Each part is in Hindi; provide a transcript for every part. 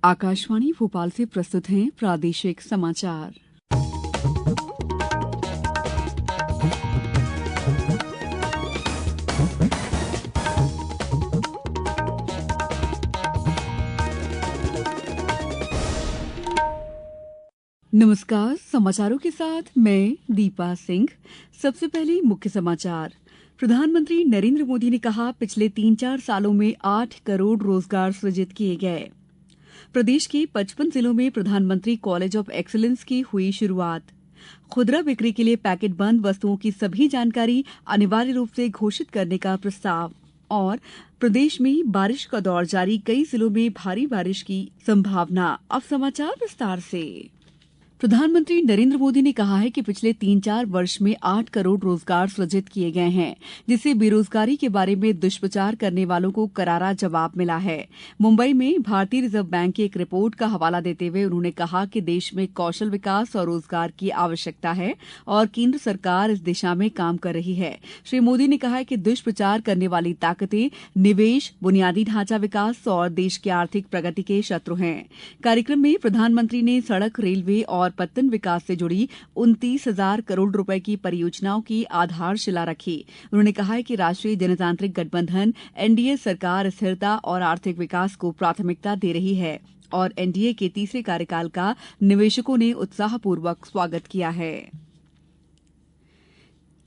आकाशवाणी भोपाल से प्रस्तुत हैं प्रादेशिक समाचार। नमस्कार, समाचारों के साथ मैं दीपा सिंह। सबसे पहले मुख्य समाचार। प्रधानमंत्री नरेंद्र मोदी ने कहा, पिछले 3-4 सालों में 8 करोड़ रोजगार सृजित किए गए। प्रदेश के 55 जिलों में प्रधानमंत्री कॉलेज ऑफ एक्सीलेंस की हुई शुरुआत। खुदरा बिक्री के लिए पैकेट बंद वस्तुओं की सभी जानकारी अनिवार्य रूप से घोषित करने का प्रस्ताव। और प्रदेश में बारिश का दौर जारी, कई जिलों में भारी बारिश की संभावना। अब समाचार विस्तार से। प्रधानमंत्री नरेंद्र मोदी ने कहा है कि पिछले 3-4 वर्ष में 8 करोड़ रोजगार सृजित किए गए हैं, जिससे बेरोजगारी के बारे में दुष्प्रचार करने वालों को करारा जवाब मिला है। मुंबई में भारतीय रिजर्व बैंक की एक रिपोर्ट का हवाला देते हुए उन्होंने कहा कि देश में कौशल विकास और रोजगार की आवश्यकता है और केंद्र सरकार इस दिशा में काम कर रही है। श्री मोदी ने कहा कि दुष्प्रचार करने वाली ताकतें निवेश, बुनियादी ढांचा विकास और देश की आर्थिक प्रगति के शत्रु हैं। कार्यक्रम में प्रधानमंत्री ने सड़क, रेलवे और पत्तन विकास से जुड़ी 29,000 करोड़ रुपए की परियोजनाओं की आधारशिला रखी। उन्होंने कहा कि राष्ट्रीय जनतांत्रिक गठबंधन एनडीए सरकार स्थिरता और आर्थिक विकास को प्राथमिकता दे रही है और एनडीए के तीसरे कार्यकाल का निवेशकों ने उत्साहपूर्वक स्वागत किया है।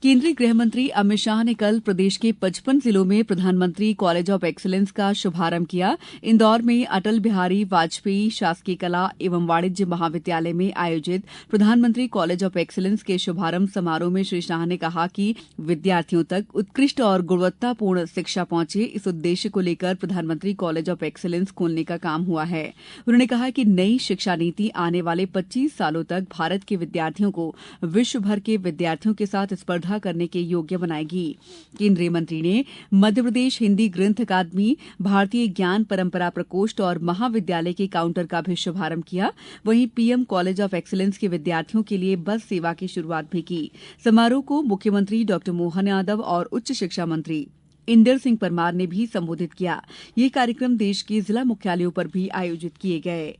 केंद्रीय गृह मंत्री अमित शाह ने कल प्रदेश के 55 जिलों में प्रधानमंत्री कॉलेज ऑफ एक्सीलेंस का शुभारंभ किया। इंदौर में अटल बिहारी वाजपेयी शासकीय कला एवं वाणिज्य महाविद्यालय में आयोजित प्रधानमंत्री कॉलेज ऑफ एक्सीलेंस के शुभारंभ समारोह में श्री शाह ने कहा कि विद्यार्थियों तक उत्कृष्ट और गुणवत्तापूर्ण शिक्षा पहुंचे, इस उद्देश्य को लेकर प्रधानमंत्री कॉलेज ऑफ एक्सीलेंस खोलने का काम हुआ है। उन्होंने कहा कि नई शिक्षा नीति आने वाले 25 सालों तक भारत के विद्यार्थियों को विश्व भर के विद्यार्थियों के साथ स्पर्धा करने के योग्य बनाएगी। केंद्रीय मंत्री ने मध्य प्रदेश हिंदी ग्रंथ अकादमी, भारतीय ज्ञान परंपरा प्रकोष्ठ और महाविद्यालय के काउंटर का भी शुभारंभ किया। वहीं पीएम कॉलेज ऑफ एक्सीलेंस के विद्यार्थियों के लिए बस सेवा की शुरुआत भी की। समारोह को मुख्यमंत्री डॉ मोहन यादव और उच्च शिक्षा मंत्री इंदर सिंह परमार ने भी संबोधित किया। ये कार्यक्रम देश के जिला मुख्यालयों पर भी आयोजित किए गए।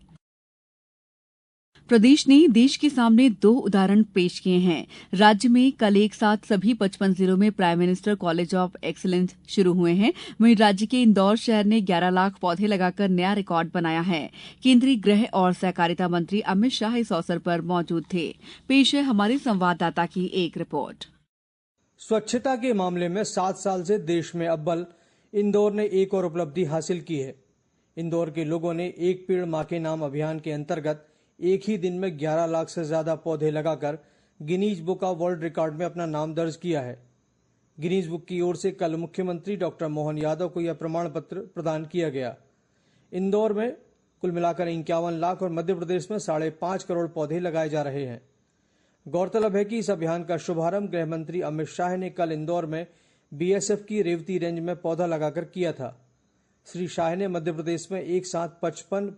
प्रदेश ने देश के सामने 2 उदाहरण पेश किए हैं। राज्य में कल एक साथ सभी 55 जिलों में prime minister college of excellence शुरू हुए हैं। वहीं राज्य के इंदौर शहर ने 11 लाख पौधे लगाकर नया रिकॉर्ड बनाया है। केंद्रीय गृह और सहकारिता मंत्री अमित शाह इस अवसर पर मौजूद थे। पेश है हमारे संवाददाता की एक रिपोर्ट। स्वच्छता के मामले में 7 साल से देश में अव्वल इंदौर ने एक और उपलब्धि हासिल की है। इंदौर के लोगों ने एक पेड़ मां के नाम अभियान के अंतर्गत एक ही दिन में 11 लाख से ज्यादा पौधे लगाकर Guinness book of world record में अपना नाम दर्ज किया है। गिनीज बुक की ओर से कल मुख्यमंत्री डॉ मोहन यादव को यह प्रमाण पत्र प्रदान किया गया। इंदौर में कुल मिलाकर 51 लाख और मध्य प्रदेश में 5.5 करोड़ पौधे लगाए जा रहे हैं। गौरतलब है कि इस अभियान का शुभारंभ गृह मंत्री अमित शाह ने कल इंदौर में बीएसएफ की रेवती रेंज में पौधा लगाकर किया था। श्री शाह ने मध्य प्रदेश में एक साथ 55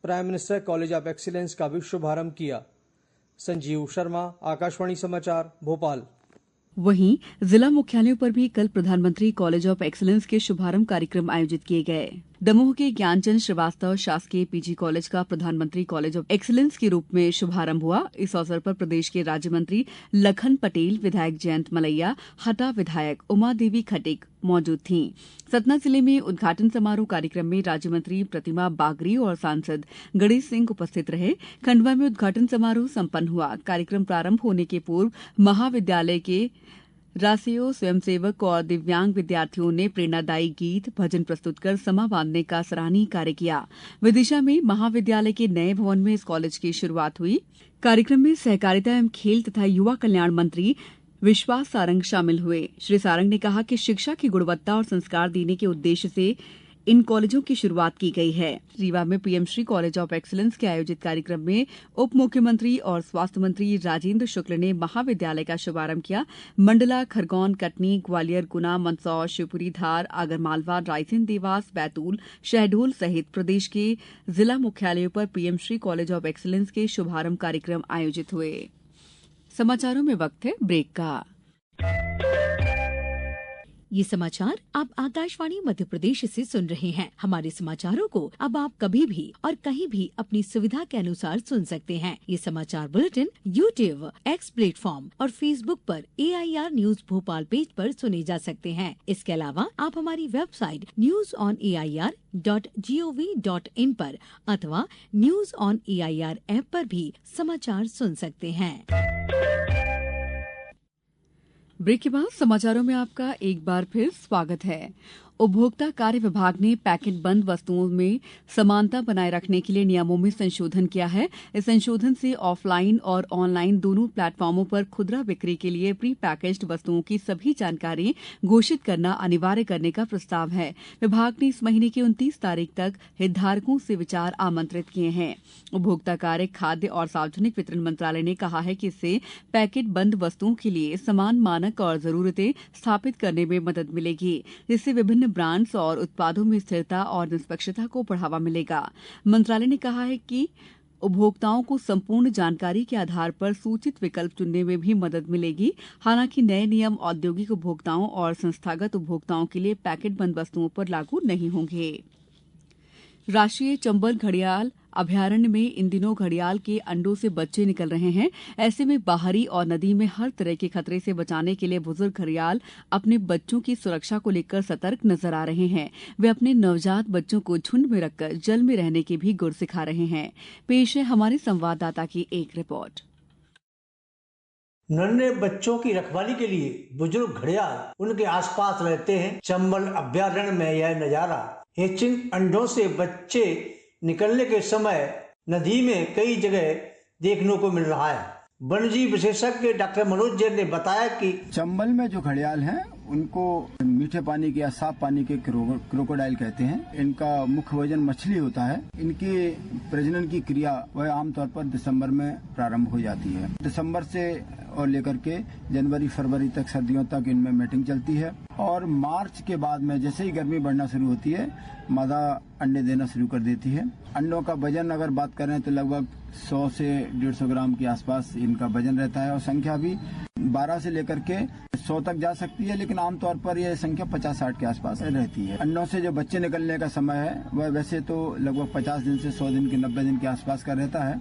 prime minister college of excellence का भी शुभारंभ किया। संजीव शर्मा, आकाशवाणी समाचार, भोपाल। वहीं जिला मुख्यालयों पर भी कल प्रधानमंत्री कॉलेज ऑफ एक्सीलेंस के शुभारंभ कार्यक्रम आयोजित किए गए। दमोह के ज्ञानचंद श्रीवास्तव शासकीय पीजी कॉलेज का प्रधानमंत्री कॉलेज ऑफ एक्सीलेंस के रूप में शुभारंभ हुआ। इस अवसर पर प्रदेश के राज्य मंत्री लखन पटेल, विधायक जयंत मलैया, हटा विधायक उमा देवी खटीक मौजूद थीं। सतना जिले में उद्घाटन समारोह कार्यक्रम में राज्य मंत्री प्रतिमा बागरी और सांसद गणेश सिंह उपस्थित रहे। खंडवा में उद्घाटन समारोह संपन्न हुआ। कार्यक्रम प्रारंभ होने के पूर्व महाविद्यालय के रासेयो स्वयंसेवक और दिव्यांग विद्यार्थियों ने प्रेरणादायी गीत, भजन प्रस्तुत कर समा बांधने का सराहनीय कार्य किया। विदिशा में महाविद्यालय के नए भवन में इस कॉलेज की शुरुआत हुई। कार्यक्रम में सहकारिता एवं खेल तथा युवा कल्याण मंत्री विश्वास सारंग शामिल हुए। श्री सारंग ने कहा कि शिक्षा की गुणवत्ता और संस्कार देने के उद्देश्य से इन कॉलेजों की शुरुआत की गई है। रीवा में PM Shri college of excellence के आयोजित कार्यक्रम में उप मुख्यमंत्री और स्वास्थ्य मंत्री राजेंद्र शुक्ल ने महाविद्यालय का शुभारंभ किया। मंडला, खरगोन, कटनी, ग्वालियर, गुना, मंदसौर, शिवपुरी, धार, आगरमालवा, रायसेन, देवास, बैतूल, शहडोल सहित प्रदेश के जिला मुख्यालयों पर PM Shri college of excellence के शुभारंभ कार्यक्रम आयोजित हुए। समाचारों में वक्त है ब्रेक का। ये समाचार आप आकाशवाणी मध्य प्रदेश से सुन रहे हैं। हमारे समाचारों को अब आप कभी भी और कहीं भी अपनी सुविधा के अनुसार सुन सकते हैं। ये समाचार बुलेटिन YouTube, X प्लेटफॉर्म और Facebook पर AIR न्यूज भोपाल पेज पर सुने जा सकते हैं। इसके अलावा आप हमारी वेबसाइट newsonair.gov.in पर अथवा न्यूज ऑन AIR ऐप पर भी समाचार सुन सकते हैं। ब्रेक के बाद समाचारों में आपका एक बार फिर स्वागत है। उपभोक्ता कार्य विभाग ने पैकेट बंद वस्तुओं में समानता बनाए रखने के लिए नियमों में संशोधन किया है। इस संशोधन से ऑफलाइन और ऑनलाइन दोनों प्लेटफॉर्मों पर खुदरा बिक्री के लिए प्री पैकेज्ड वस्तुओं की सभी जानकारी घोषित करना अनिवार्य करने का प्रस्ताव है। विभाग ने इस महीने की 29 तारीख तक हितधारकों से विचार आमंत्रित किए हैं। उपभोक्ता कार्य, खाद्य और सार्वजनिक वितरण मंत्रालय ने कहा है कि इससे पैकेट बंद वस्तुओं के लिए समान मानक और जरूरतें स्थापित करने में मदद मिलेगी, जिससे विभिन्न ब्रांड्स और उत्पादों में स्थिरता और निष्पक्षता को बढ़ावा मिलेगा। मंत्रालय ने कहा है कि उपभोक्ताओं को संपूर्ण जानकारी के आधार पर सूचित विकल्प चुनने में भी मदद मिलेगी। हालांकि नए नियम औद्योगिक उपभोक्ताओं और संस्थागत उपभोक्ताओं के लिए पैकेट बंद वस्तुओं पर लागू नहीं होंगे। राष्ट्रीय चंबल घड़ियाल अभयारण्य में इन दिनों घड़ियाल के अंडों से बच्चे निकल रहे हैं। ऐसे में बाहरी और नदी में हर तरह के खतरे से बचाने के लिए बुजुर्ग घड़ियाल अपने बच्चों की सुरक्षा को लेकर सतर्क नजर आ रहे हैं। वे अपने नवजात बच्चों को झुंड में रखकर जल में रहने के भी गुर सिखा रहे हैं। पेश है हमारे संवाददाता की एक रिपोर्ट। नन्हे बच्चों की रखवाली के लिए बुजुर्ग घड़ियाल उनके आसपास रहते हैं। चंबल अभयारण्य में यह नजारा हेचिंग अंडों से बच्चे निकलने के समय नदी में कई जगह देखने को मिल रहा है। वन्यजीव विशेषज्ञ डॉक्टर मनोज जैन ने बताया कि चंबल में जो घड़ियाल हैं उनको मीठे पानी के या साफ पानी के क्रोकोडाइल कहते हैं। इनका मुख्य भोजन मछली होता है। इनकी प्रजनन की क्रिया वह आमतौर पर दिसंबर में प्रारंभ हो जाती है। दिसंबर से और लेकर के जनवरी फरवरी तक, सर्दियों तक इनमें मैटिंग चलती है और मार्च के बाद में जैसे ही गर्मी बढ़ना शुरू होती है मादा अंडे देना शुरू कर देती है। अंडों का वजन अगर बात करें तो लगभग 100 से 150 ग्राम के आसपास इनका वजन रहता है और संख्या भी 12 से लेकर के 100 तक जा सकती है, लेकिन आमतौर पर यह संख्या 50-60 के आसपास रहती है। अंडों से जो बच्चे निकलने का समय है वह वैसे तो लगभग 50 दिन से 100 दिन के 90 दिन के आसपास का रहता है,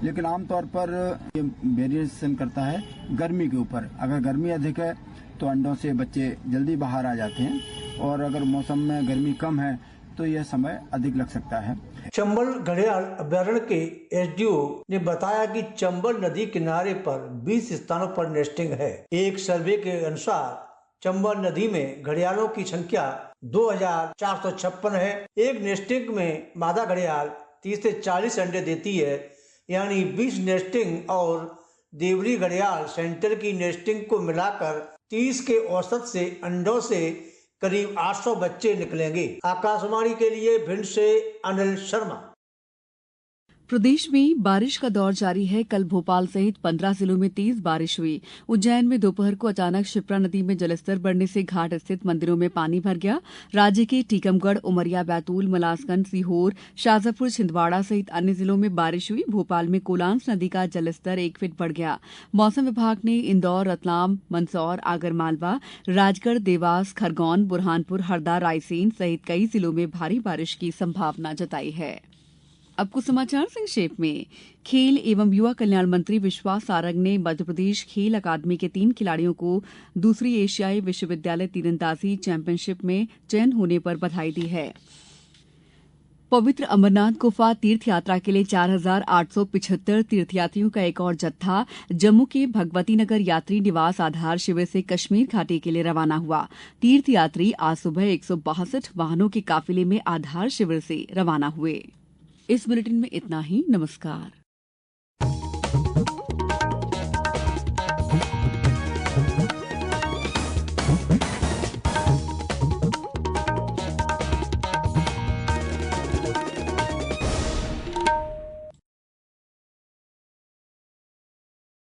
लेकिन आमतौर पर ये वेरिएशन करता है गर्मी के ऊपर। अगर गर्मी अधिक है तो अंडों से बच्चे जल्दी बाहर आ जाते हैं और अगर मौसम में गर्मी कम है तो यह समय अधिक लग सकता है। चंबल घड़ियाल अभयारण्य के एसडीओ ने बताया कि चंबल नदी किनारे पर 20 स्थानों पर नेस्टिंग है। एक सर्वे के अनुसार चंबल नदी में घड़ियालों की संख्या 2456 है। एक नेस्टिंग में मादा घड़ियाल 30 से 40 अंडे देती है, यानी 20 नेस्टिंग और देवरी घड़ियाल सेंटर की नेस्टिंग को मिलाकर 30 के औसत से अंडों से करीब 800 बच्चे निकलेंगे। आकाशवाणी के लिए भिंड से अनिल शर्मा। प्रदेश में बारिश का दौर जारी है। कल भोपाल सहित 15 जिलों में तेज बारिश हुई। उज्जैन में दोपहर को अचानक क्षिप्रा नदी में जलस्तर बढ़ने से घाट स्थित मंदिरों में पानी भर गया। राज्य के टीकमगढ़, उमरिया, बैतूल, मलासगंज, सीहोर, शाजापुर, छिंदवाड़ा सहित अन्य जिलों में बारिश हुई। भोपाल में कोलांस नदी का जलस्तर 1 फीट बढ़ गया। मौसम विभाग ने इंदौर, रतलाम, मंदसौर, आगरमालवा, राजगढ़, देवास, खरगौन, बुरहानपुर, हरदा, रायसेन सहित कई जिलों में भारी बारिश की संभावना जताई है। अब कुछ समाचार संक्षेप में। खेल एवं युवा कल्याण मंत्री विश्वास सारंग ने मध्यप्रदेश खेल अकादमी के 3 खिलाड़ियों को दूसरी एशियाई विश्वविद्यालय तीरंदाजी चैंपियनशिप में चयन होने पर बधाई दी है। पवित्र अमरनाथ गुफा तीर्थ यात्रा के लिए 4,875 तीर्थयात्रियों का एक और जत्था जम्मू के भगवती नगर यात्री निवास आधार शिविर से कश्मीर घाटी के लिए रवाना हुआ। तीर्थयात्री आज सुबह 162 वाहनों के काफिले में आधार शिविर से रवाना हुए। इस बुलेटिन में इतना ही। नमस्कार।